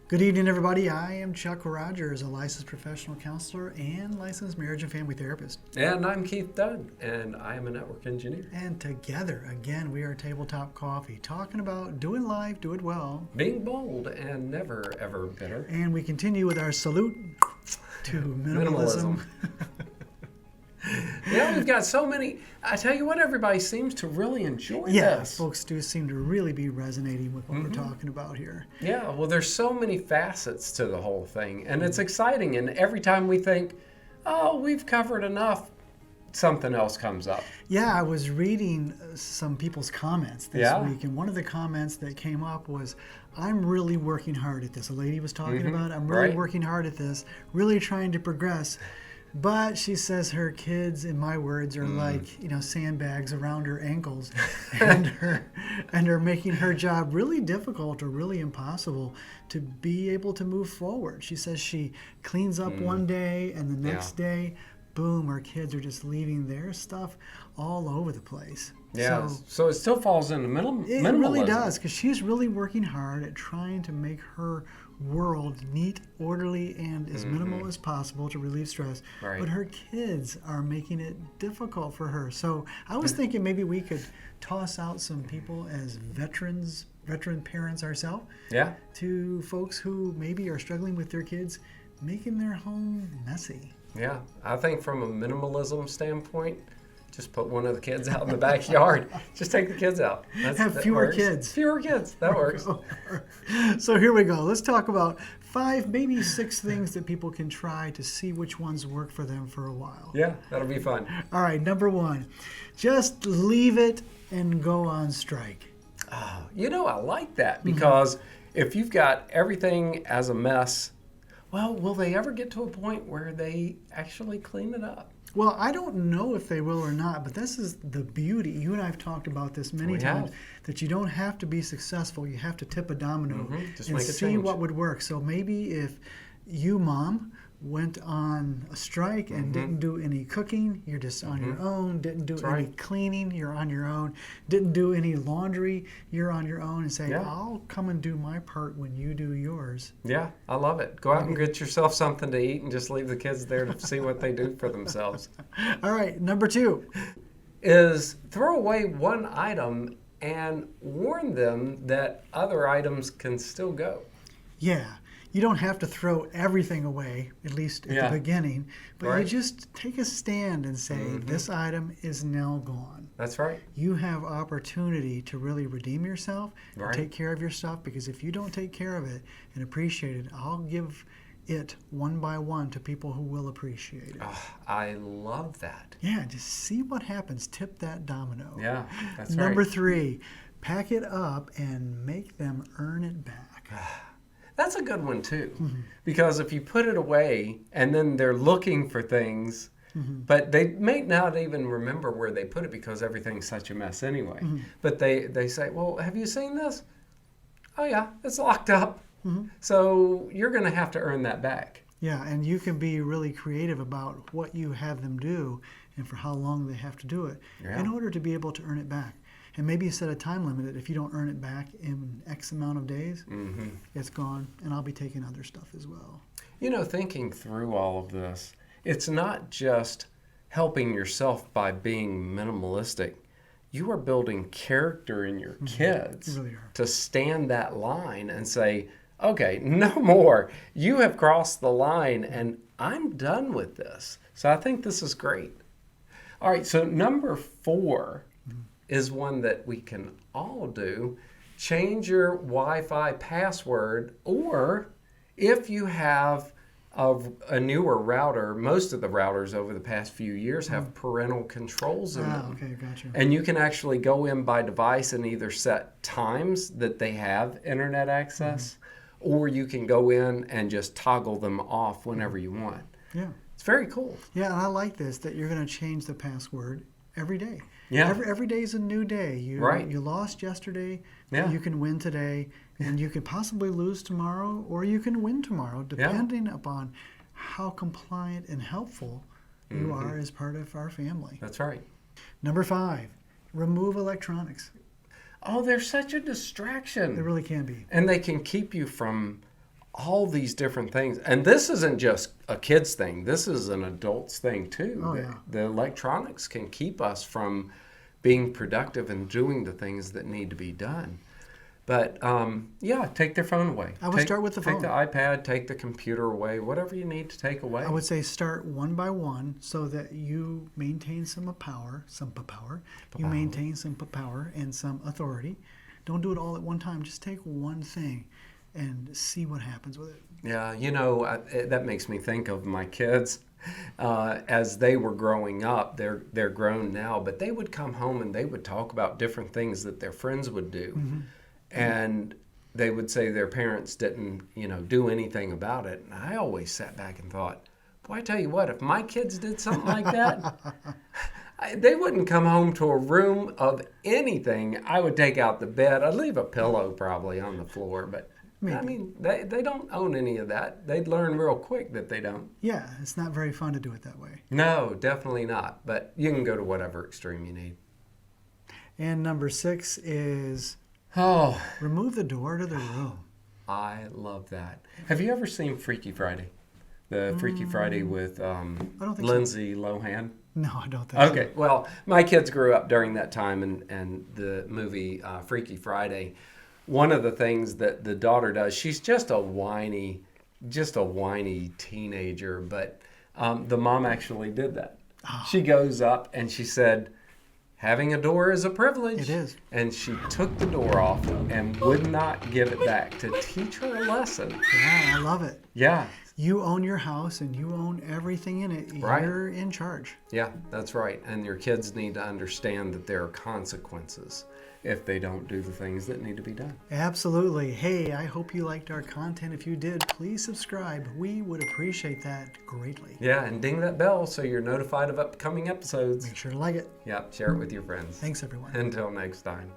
Good evening, everybody. I am Chuck Rogers, a licensed professional counselor and licensed marriage and family therapist. And I'm Keith Dunn, and I am a network engineer. And together, again, we are Tabletop Coffee, talking about doing life, do it well. Being bold and never, ever bitter. And we continue with our salute to minimalism. Yeah, we've got so many. I tell you what, everybody seems to really enjoy Yeah, this. folks do seem to really be resonating with what we're talking about here. Yeah, well, there's so many facets to the whole thing, and it's exciting. And every time we think, oh, we've covered enough, something else comes up. Yeah, I was reading some people's comments this week, and one of the comments that came up was, I'm really working hard at this. A lady was talking about, I'm really working hard at this, really trying to progress. But she says her kids, in my words, are like, sandbags around her ankles and are making her job really difficult or really impossible to be able to move forward. She says she cleans up one day and the next day, boom, her kids are just leaving their stuff all over the place. Yeah, so it still falls into minimalism. It really does, because she's really working hard at trying to make her world neat, orderly, and as minimal as possible to relieve stress. Right. But her kids are making it difficult for her. So I was thinking maybe we could toss out some people as veteran parents ourselves to folks who maybe are struggling with their kids making their home messy. Yeah, I think from a minimalism standpoint, just put one of the kids out in the backyard. Just take the kids out. Have fewer kids. Fewer kids. That works. So here we go. Let's talk about 5, maybe 6 things that people can try to see which ones work for them for a while. Yeah, that'll be fun. All right, number 1, just leave it and go on strike. Oh, I like that because if you've got everything as a mess, well, will they ever get to a point where they actually clean it up? Well, I don't know if they will or not, but this is the beauty. You and I have talked about this many times, that you don't have to be successful. You have to tip a domino and see what would work. So maybe if you, Mom, went on a strike and didn't do any cooking, you're just on your own. Didn't do any cleaning, you're on your own. Didn't do any laundry, you're on your own. And say, I'll come and do my part when you do yours. Yeah, I love it. Go out and get yourself something to eat and just leave the kids there to see what they do for themselves. All right, number 2 is throw away one item and warn them that other items can still go. Yeah. You don't have to throw everything away, at least at the beginning, but you just take a stand and say, this item is now gone. That's right. You have opportunity to really redeem yourself and take care of your stuff, because if you don't take care of it and appreciate it, I'll give it one by one to people who will appreciate it. Oh, I love that. Yeah, just see what happens. Tip that domino. Yeah, that's right. Number 3, pack it up and make them earn it back. That's a good one, too, because if you put it away and then they're looking for things, but they may not even remember where they put it because everything's such a mess anyway. But they say, well, have you seen this? Oh, yeah, it's locked up. So you're going to have to earn that back. Yeah, and you can be really creative about what you have them do and for how long they have to do it in order to be able to earn it back. And maybe you set a time limit that if you don't earn it back in X amount of days, it's gone, and I'll be taking other stuff as well. Thinking through all of this, it's not just helping yourself by being minimalistic. You are building character in your kids to stand that line and say, okay, no more. You have crossed the line, and I'm done with this. So I think this is great. All right, so number 4 is one that we can all do. Change your Wi-Fi password, or if you have a newer router, most of the routers over the past few years have parental controls in them. Okay, gotcha. And you can actually go in by device and either set times that they have internet access, or you can go in and just toggle them off whenever you want. Yeah. It's very cool. Yeah, and I like this, that you're going to change the password every day. Yeah. Every day is a new day. You lost yesterday, you can win today, and you can possibly lose tomorrow, or you can win tomorrow, depending upon how compliant and helpful you are as part of our family. That's right. Number 5, remove electronics. Oh, they're such a distraction. They really can be. And they can keep you from all these different things. And this isn't just a kid's thing. This is an adult's thing too. Oh, yeah. The electronics can keep us from being productive and doing the things that need to be done. But take their phone away. I would start with the phone. Take the iPad, take the computer away, whatever you need to take away. I would say start one by one so that you maintain some power. You maintain some power and some authority. Don't do it all at one time. Just take one thing and see what happens with it. Yeah, that makes me think of my kids. As they were growing up, they're grown now, but they would come home and they would talk about different things that their friends would do. Mm-hmm. And they would say their parents didn't, do anything about it. And I always sat back and thought, boy, I tell you what, if my kids did something like that, they wouldn't come home to a room of anything. I would take out the bed. I'd leave a pillow probably on the floor, but maybe. I mean, they don't own any of that. They'd learn real quick that they don't. Yeah, it's not very fun to do it that way. No, definitely not. But you can go to whatever extreme you need. And number 6 is remove the door to the room. I love that. Have you ever seen Freaky Friday? The Freaky Friday with Lindsay Lohan? No, I don't think so. Okay, well, my kids grew up during that time, and the movie Freaky Friday, one of the things that the daughter does, she's just a whiny teenager, but the mom actually did that. Oh. She goes up and she said, having a door is a privilege. It is. And she took the door off and would not give it back to teach her a lesson. Yeah, I love it. Yeah. You own your house and you own everything in it. Right. You're in charge. Yeah, that's right. And your kids need to understand that there are consequences if they don't do the things that need to be done. Absolutely. Hey, I hope you liked our content. If you did, please subscribe. We would appreciate that greatly. Yeah, and ding that bell so you're notified of upcoming episodes. Make sure to like it. Yeah, share it with your friends. Thanks, everyone. Until next time.